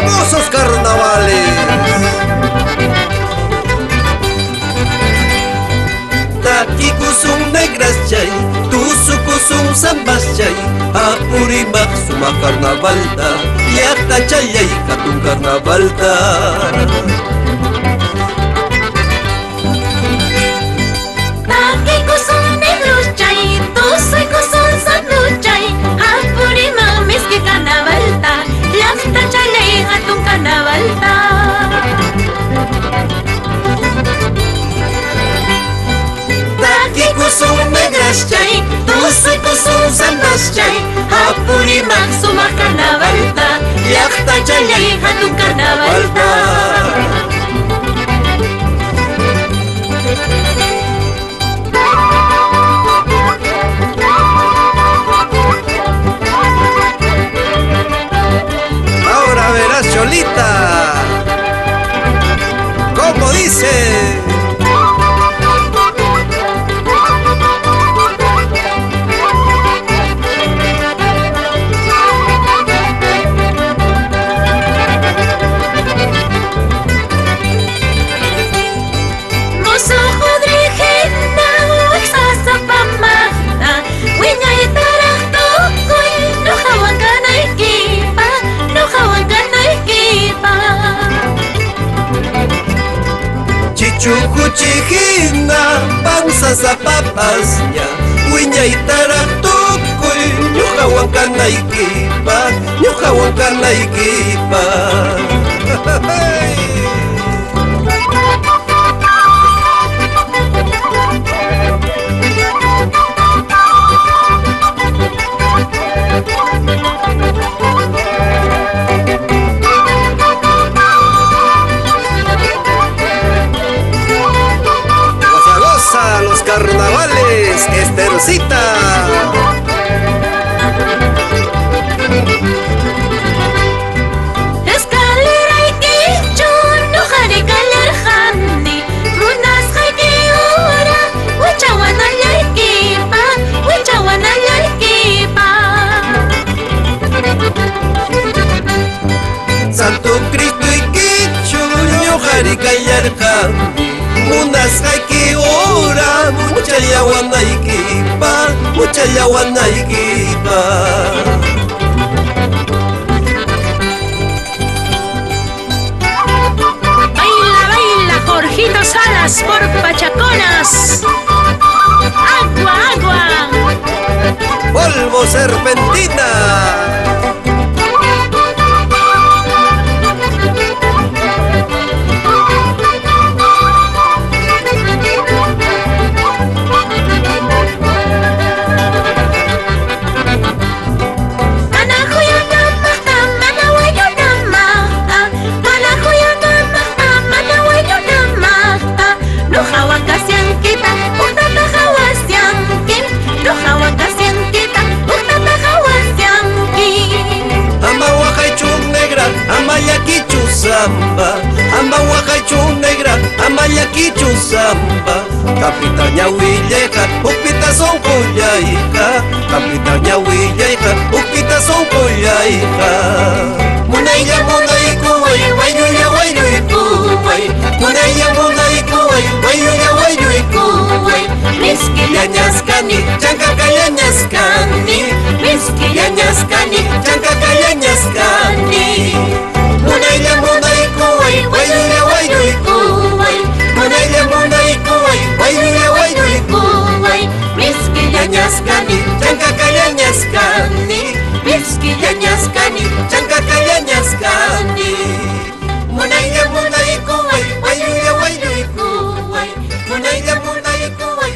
hermosos carnavales. Taki kusum negras chay, tusu kusum sambas chay, apurimak suma carnavalta, yakta chayay katun carnavalta. Taki kusum negros chay, tusu kusum sambas chay, apurimak miski carnavalta, yakta chayay katun carnavalta. Kusum negras chay, tusu kusum sambas chay, apurimak suma carnavalta, yakta chayay hatun carnavalta. Ahora verás, Cholita, ¿cómo dice? Chukuchihina, panza zapapasña, wiñaytarak tukuy, ñuqa wankanaykipa, ñuqa wankanaykipa. Los carnavales, Estercita. Escalera y quicho, no jare calar jandi, runas jake ora, huichawana ya equipa, huichawana ya equipa. Santo Cristo y quicho, no jare calar jandi, runas jake ora, mucha yawana equipa, mucha yawana equipa. Baila, baila, Jorgito Salas por Pachaconas. Agua, agua. Polvo serpentina. Samba, amba huacachu negra, amaya quichu samba. Capitaña huilleja, upita son cuyaija. Capitaña huilleja, upita son cuyaija. Munaya munaiku way, wayuya wayuiku way. Munaya munaiku way, wayuya wayuiku way. Miskilla ñascani, chancacaya ñascani. Miskilla ñascani, chancacaya ñascani. Munaya munaiku way, wayuya wayuiku way. Munaya munaiku way, wayuya wayuiku way. Miskilla ñascani, chancacaya ñascani. Miskilla ñascani, chancacaya ñascani. Munaya munaiku way, wayuya wayuiku way. Munaya munaiku way.